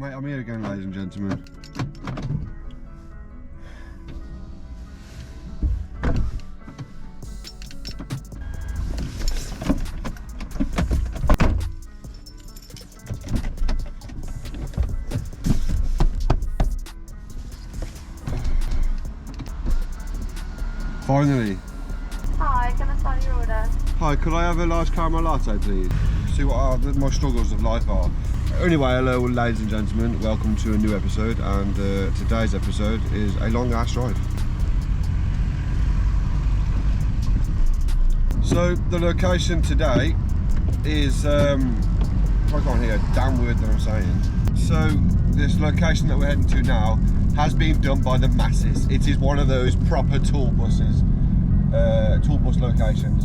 Mate, I'm here again, ladies and gentlemen. Finally. Hi, can I start your order? Hi, could I have a large caramel latte, please? See what my struggles of life are. Anyway, hello ladies and gentlemen, welcome to a new episode, and today's episode is a long ass drive. So the location today is, I can't hear a damn word that I'm saying. So this location that we're heading to now has been done by the masses. It is one of those proper tour buses, tour bus locations,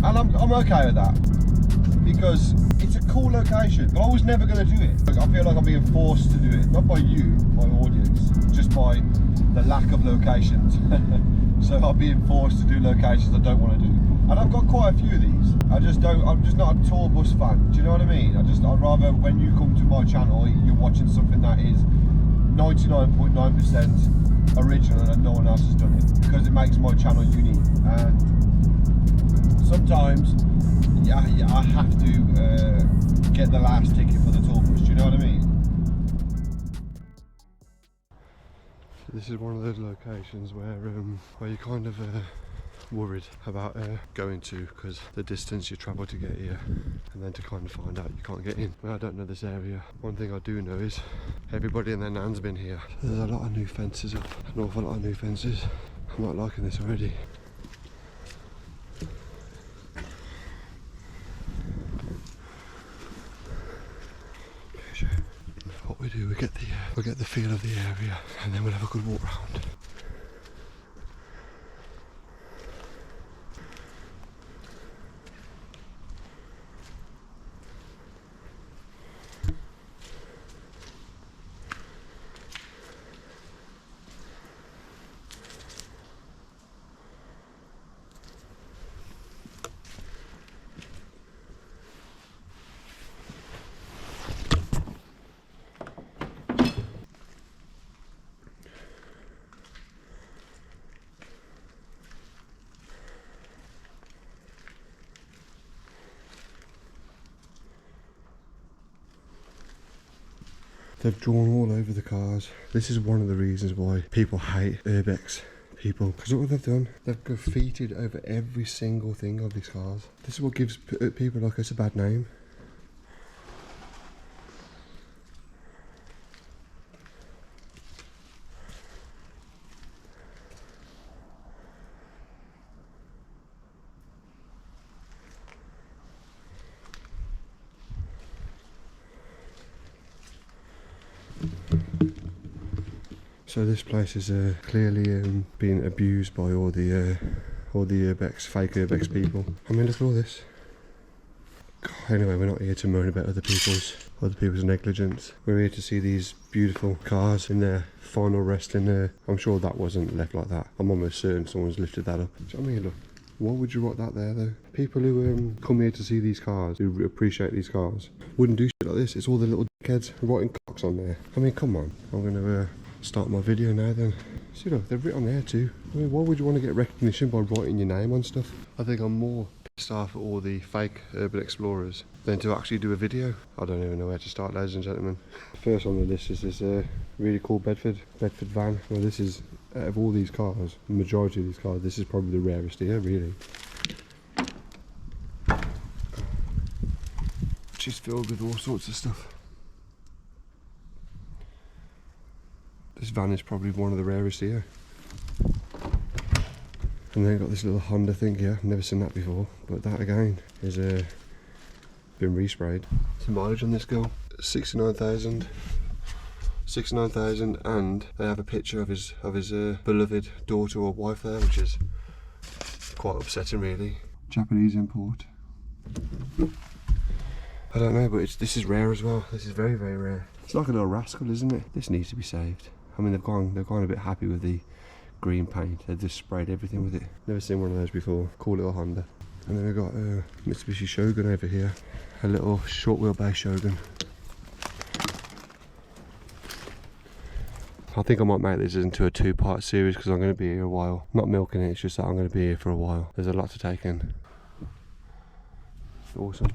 and I'm okay with that because it's a cool location. But I was never going to do it. I feel like I'm being forced to do it, not by you, my audience, just by the lack of locations. So I'm being forced to do locations I don't want to do, and I've got quite a few of these. I'm just not a tour bus fan. Do you know what I mean? I'd rather when you come to my channel, you're watching something that is 99.9% original and no one else has done it, because it makes my channel unique. And sometimes I have to get the last ticket for the tour bus. Do you know what I mean? So this is one of those locations where you kind of worried about going to, because the distance you travel to get here, and then to kind of find out you can't get in. Well, I don't know this area. One thing I do know is everybody and their nan's been here. So there's a lot of new fences up, an awful lot of new fences. I'm not liking this already. What we do, we get the feel of the area, and then we'll have a good walk round. They've drawn all over the cars. This is one of the reasons why people hate urbex people, because what they've done, they've graffitied over every single thing of these cars. This is what gives people like us a bad name. So this place is clearly being abused by all the urbex, fake urbex people. I mean, look at all this. God, anyway, we're not here to moan about other people's negligence. We're here to see these beautiful cars in their final resting. I'm sure that wasn't left like that. I'm almost certain someone's lifted that up. Do you know what I mean? Look, why would you write that there though? People who come here to see these cars, who appreciate these cars, wouldn't do shit like this. It's all the little dickheads writing cocks on there. I mean, come on. I'm gonna start my video now then. See, look, they've written on there too. I mean, why would you want to get recognition by writing your name on stuff? I think I'm more pissed off at all the fake urban explorers than to actually do a video. I don't even know where to start, ladies and gentlemen. First on the list is this really cool Bedford van. Well, this is, out of all these cars, the majority of these cars, this is probably the rarest here, really. Which is filled with all sorts of stuff. This van is probably one of the rarest here. And then got this little Honda thing here. I've never seen that before, but that again is been resprayed. The mileage on this girl, 69,000, and they have a picture of his beloved daughter or wife there, which is quite upsetting, really. Japanese import. I don't know, but this is rare as well. This is very, very rare. It's like a little rascal, isn't it? This needs to be saved. I mean, they've gone a bit happy with the green paint. They've just sprayed everything with it. Never seen one of those before. Cool little Honda. And then we've got a Mitsubishi Shogun over here. A little short wheelbase Shogun. I think I might make this into a 2-part series because I'm going to be here a while. Not milking it, it's just that I'm going to be here for a while. There's a lot to take in. Awesome.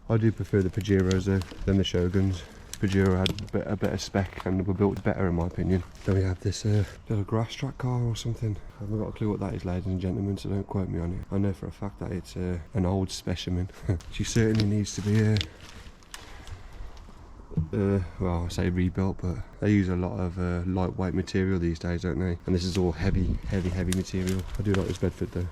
I do prefer the Pajeros though than the Shoguns. Pajero had a better spec and were built better in my opinion. Then we have this little grass track car or something. I haven't got a clue what that is, ladies and gentlemen, so don't quote me on it. I know for a fact that it's an old specimen. She certainly needs to be well, I say rebuilt, but they use a lot of lightweight material these days, don't they? And this is all heavy material. I do like this Bedford though.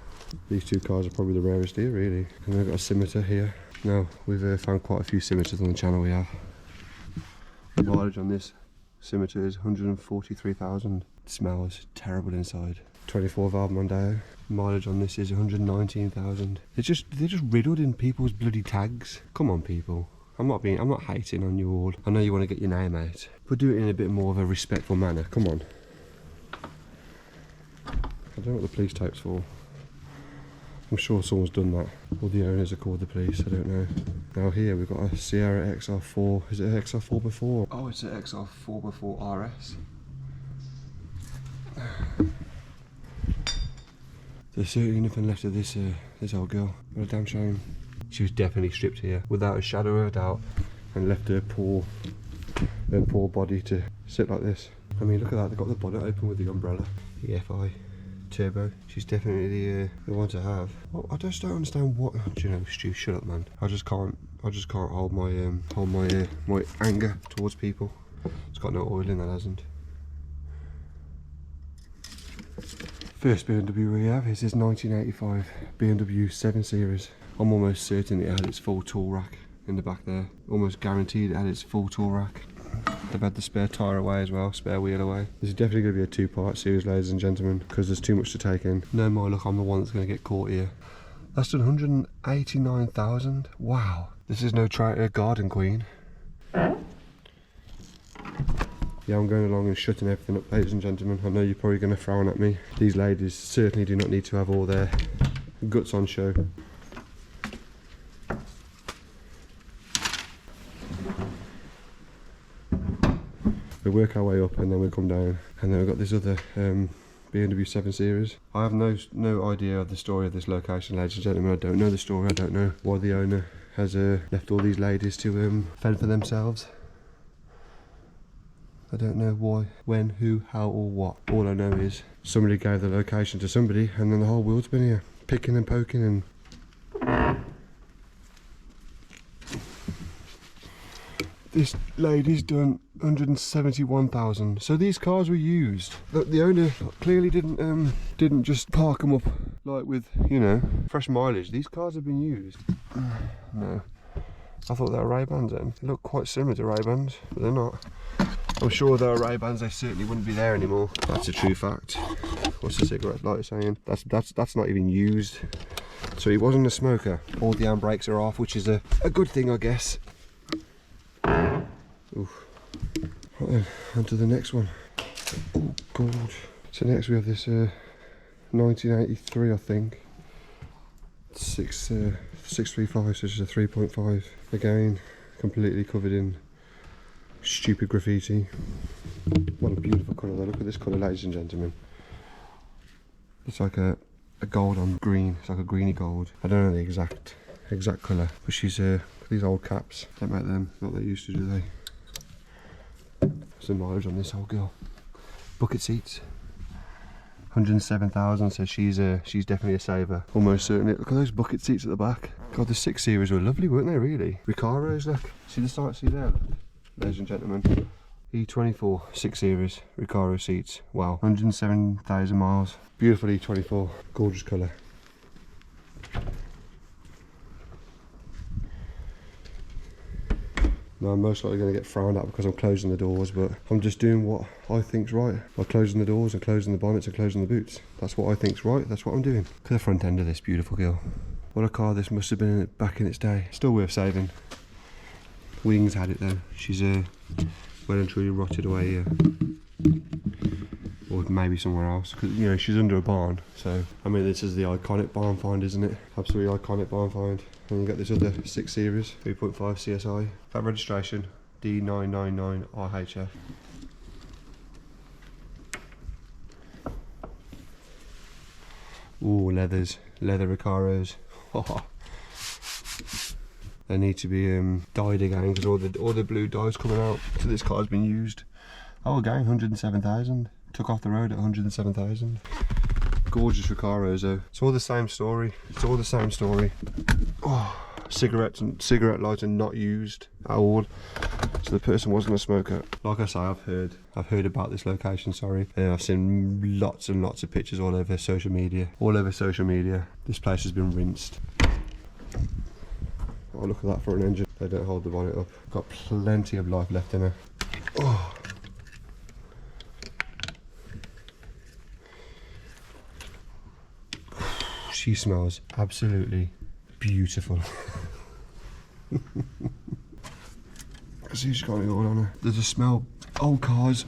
These two cars are probably the rarest here, really. And we've got a scimitar here. Now, we've found quite a few scimitars on the channel we have. The mileage on this scimitar is 143,000. It smells terrible inside. 24 valve Mondeo. Mileage on this is 119,000. They're just riddled in people's bloody tags. Come on, people. I'm not hating on you all. I know you want to get your name out, but do it in a bit more of a respectful manner. Come on. I don't know what the police tape's for. I'm sure someone's done that. Or the owners have called the police, I don't know. Now here we've got a Sierra XR4. Is it an XR4 before? Oh, it's an XR4 before RS. There's certainly nothing left of this old girl. What a damn shame. She was definitely stripped here, without a shadow of a doubt, and left her poor body to sit like this. I mean, look at that, they've got the bonnet open with the umbrella. The FI turbo. She's definitely the one to have. Well, I just don't understand what. Do you know, Stu? Shut up, man. I just can't hold my my anger towards people. It's got no oil in that, hasn't. First BMW we have is this 1985 BMW 7 Series. I'm almost certain it had its full tool rack in the back there. Almost guaranteed it had its full tool rack. They've had the spare tyre away as well, spare wheel away. This is definitely going to be a 2-part series, ladies and gentlemen, because there's too much to take in. No more, look, I'm the one that's going to get caught here. That's done 189,000. Wow. This is no garden queen. Yeah, I'm going along and shutting everything up, ladies and gentlemen. I know you're probably going to frown at me. These ladies certainly do not need to have all their guts on show. We work our way up and then we come down, and then we've got this other BMW 7 Series. I have no idea of the story of this location, ladies and gentlemen. I don't know the story. I don't know why the owner has left all these ladies to fend for themselves. I don't know why, when, who, how or what. All I know is somebody gave the location to somebody and then the whole world's been here picking and poking and... This lady's done 171,000. So these cars were used. The owner clearly didn't just park them up like with, you know, fresh mileage. These cars have been used. No, I thought they were Ray-Bans then. They look quite similar to Ray-Bans, but they're not. I'm sure if they were Ray-Bans, they certainly wouldn't be there anymore. That's a true fact. What's the cigarette lighter saying? That's not even used. So he wasn't a smoker. All the handbrakes are off, which is a good thing, I guess. Oof. Right then, on to the next one. Oh god. So next we have this 1983, I think. 635, so it's a 3.5. Again, completely covered in stupid graffiti. What a beautiful colour though. Look at this colour, ladies and gentlemen. It's like a gold on green. It's like a greeny gold. I don't know the exact colour, but she's these old caps. Don't make them what they used to, do they? Some mileage on this old girl. Bucket seats. 107,000, so she's definitely a saver. Almost certainly. Look at those bucket seats at the back. God, the 6 Series were lovely, weren't they, really? Recaros, look. See the start, see there, look. Ladies and gentlemen. E24 6 Series Recaro seats. Wow, 107,000 miles. Beautiful E24, gorgeous colour. Now I'm most likely going to get frowned at because I'm closing the doors, but I'm just doing what I think's right. By closing the doors and closing the bonnets and closing the boots. That's what I think's right, that's what I'm doing. Look at the front end of this beautiful girl. What a car this must have been back in its day. Still worth saving. Wings had it though. She's well and truly rotted away here. Or maybe somewhere else, because you know she's under a barn. So I mean, this is the iconic barn find, isn't it? Absolutely iconic barn find. And you got this other 6 Series 3.5 CSI. That registration D999RHF. Ooh, leather Recaros. They need to be dyed again because all the blue dye's coming out. So this car's been used. Oh, again, 107,000. Took off the road at 107,000. Gorgeous Recaros though. It's all the same story. It's all the same story. Oh, cigarette lights are not used at all. So the person wasn't a smoker. Like I say, I've heard about this location. Sorry, I've seen lots and lots of pictures all over social media. This place has been rinsed. Oh, look at that for an engine. They don't hold the bonnet up. Got plenty of life left in her. Oh. She smells absolutely beautiful. See, she's got it all on her. There's a smell old cars,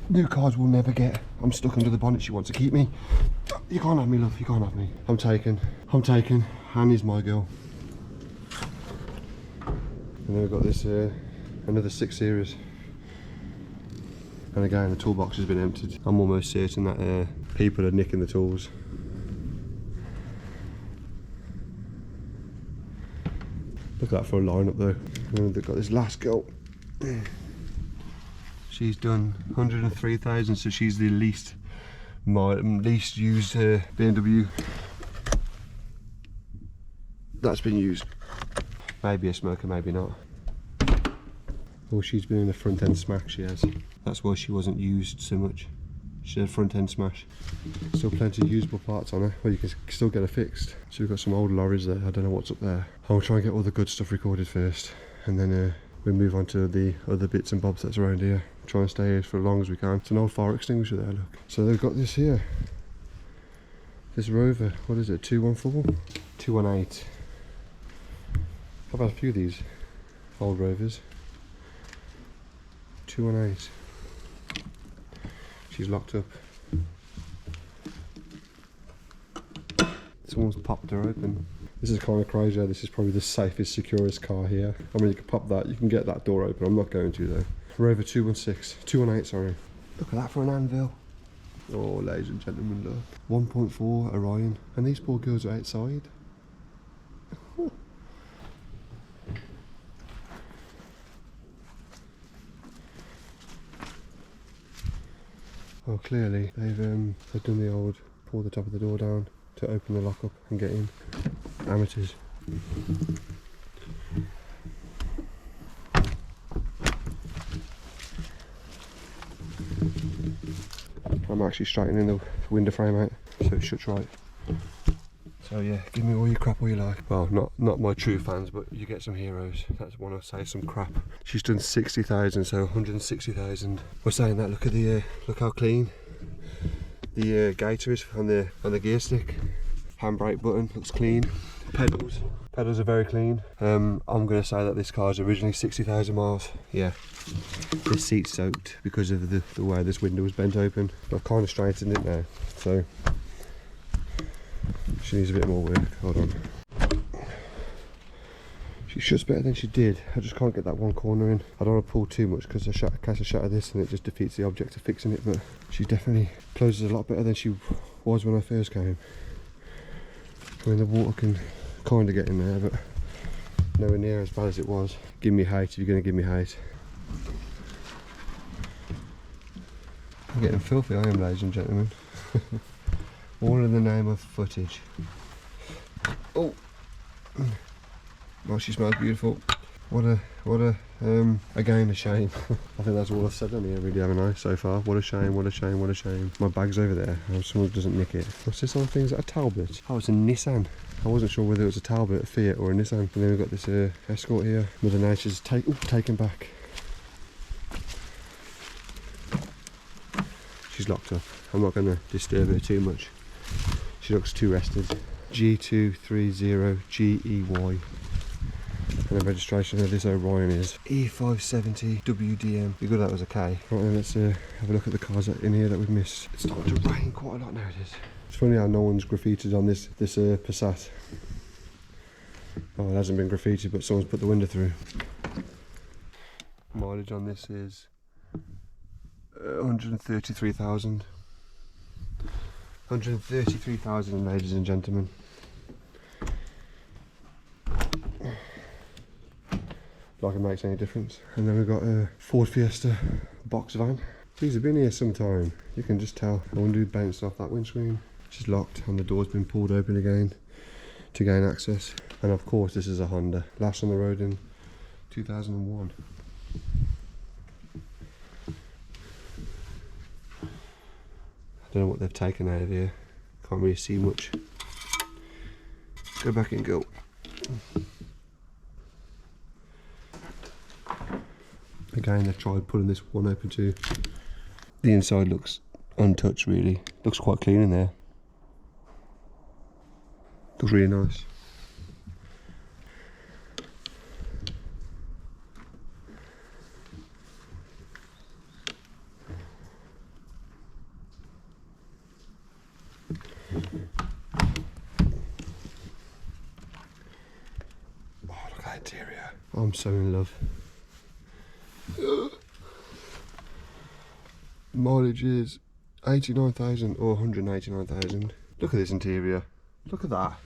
new cars will never get. I'm stuck under the bonnet. She wants to keep me. You can't have me, love. You can't have me. I'm taken. Annie's my girl. And then we've got this another 6 Series. And again, the toolbox has been emptied. I'm almost certain that people are nicking the tools. Look at that for a lineup though. And then they've got this last girl. She's done 103,000, so she's the least used BMW that's been used. Maybe a smoker, maybe not. Well, she's been in a front end smash, she has. That's why she wasn't used so much. She had a front end smash. Still plenty of usable parts on her. Well, you can still get her fixed. So we've got some old lorries there. I don't know what's up there. I'll try and get all the good stuff recorded first, and then we'll move on to the other bits and bobs that's around here. Try and stay here for as long as we can. It's an old fire extinguisher there, look. So they've got this here. This Rover, what is it, 214? 218. I've had a few of these old Rovers. 218. She's locked up. Someone's popped her open. This is kind of crazy. This is probably the safest, securest car here. I mean, you can pop that, you can get that door open. I'm not going to though. Rover 218, sorry. Look at that for an anvil. Oh, ladies and gentlemen, look. 1.4 Orion. And these poor girls are outside. Oh. Oh, clearly they've done the old pull the top of the door down to open the lock up and get in. Amateurs. I'm actually straightening the window frame out so it shuts right. So yeah, give me all your crap all you like. Well, not my true fans, but you get some heroes. That's when I say some crap. She's done 60,000, so 160,000. We're saying that. Look at the look how clean the gaiter is on the gear stick. Handbrake button looks clean. Pedals are very clean. I'm going to say that this car is originally 60,000 miles. Yeah. This seat's soaked because of the way this window was bent open. I've kind of straightened it now, so she needs a bit more work. Hold on. She shuts better than she did. I just can't get that one corner in. I don't want to pull too much because in case I shatter this and it just defeats the object of fixing it, but she definitely closes a lot better than she was when I first came. I mean, the water can kind of get in there, but nowhere near as bad as it was. Give me hate if you're going to give me hate. I'm getting filthy, I am, ladies and gentlemen. All in the name of footage. Oh, well, she smells beautiful. What a again a shame. I think that's all I've said on here, really, haven't I, so far? What a shame, what a shame, what a shame. My bag's over there. I hope someone doesn't nick it. What's this other thing? Is that a Talbot? Oh, it's a Nissan. I wasn't sure whether it was a Talbot, a Fiat, or a Nissan. And then we've got this Escort here. Mother Nature's taken back. She's locked up. I'm not going to disturb her too much. She looks too rested. G230GEY. And the registration of this Orion is E570 WDM. Be good that was a K. Right then, let's have a look at the cars in here that we've missed. It's starting to rain quite a lot nowadays. It's funny how no one's graffitied on this Passat. Oh, it hasn't been graffitied, but someone's put the window through. Mileage on this is 133,000. 133,000, ladies and gentlemen. Like it makes any difference. And then we've got a Ford Fiesta box van. These have been here some time. You can just tell. I wonder who bounced off that windscreen. It's locked and the door's been pulled open again to gain access. And of course this is a Honda. Last on the road in 2001. I don't know what they've taken out of here. Can't really see much. Go back and go. Again, they've tried pulling this one open too. The inside looks untouched really. Looks quite clean in there. Looks really nice. Oh, look at that interior. I'm so in love. Mileage is 89,000 or 189,000. Look at this interior. Look at that.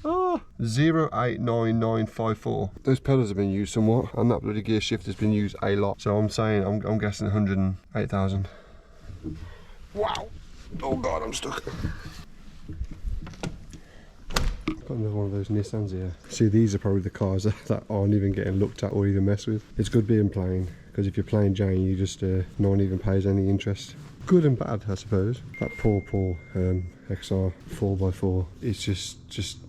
Ah, 089954. Those pedals have been used somewhat, and that bloody gear shift has been used a lot. So I'm saying I'm guessing 108,000. Wow. Oh god, I'm stuck. Got another one of those Nissans here. See, these are probably the cars that aren't even getting looked at or even messed with. It's good being plain, because if you're plain Jane, you just no one even pays any interest. Good and bad, I suppose. That poor XR 4x4. It's just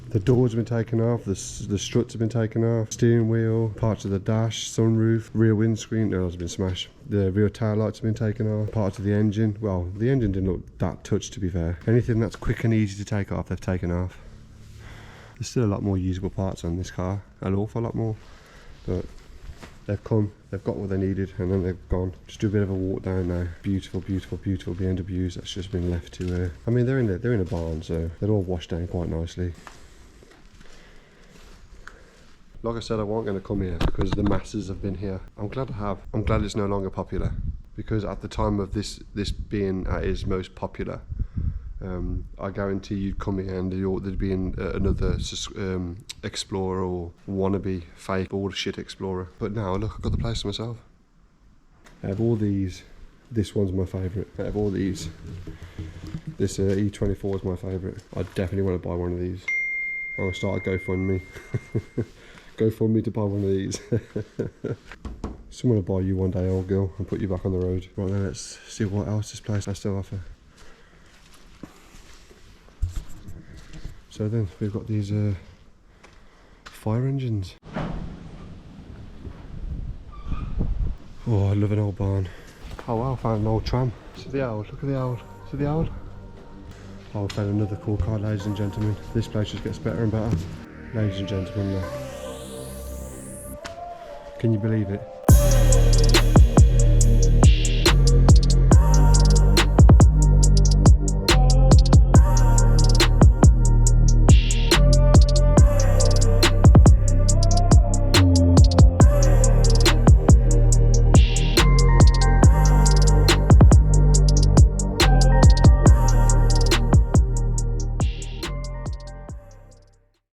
the doors have been taken off, the struts have been taken off, steering wheel, parts of the dash, sunroof, rear windscreen, no, it's been smashed. The rear tail lights have been taken off, parts of the engine. Well, the engine didn't look that touched, to be fair. Anything that's quick and easy to take off, they've taken off. There's still a lot more usable parts on this car, an awful lot more, but they've come, they've got what they needed, and then they've gone. Just do a bit of a walk down now. Beautiful, beautiful, beautiful BMWs that's just been left to. I mean, they're in a barn, so they're all washed down quite nicely. Like I said, I wasn't going to come here because the masses have been here. I'm glad I have. I'm glad it's no longer popular, because at the time of this being at its most popular, I guarantee you'd come here and there'd be another Explorer or wannabe fake bullshit Explorer. But now look, I've got the place to myself. Out of all these, this one's my favourite. Out of all these, this E24 is my favourite. I definitely want to buy one of these. I'm going to start a GoFundMe. GoFundMe to buy one of these. Someone will buy you one day, old girl, and put you back on the road. Right then, let's see what else this place has to offer. So then, we've got these fire engines. Oh, I love an old barn. Oh wow, I found an old tram. See the owl, look at the owl. See the owl? Oh, I found another cool car, ladies and gentlemen. This place just gets better and better. Ladies and gentlemen, can you believe it?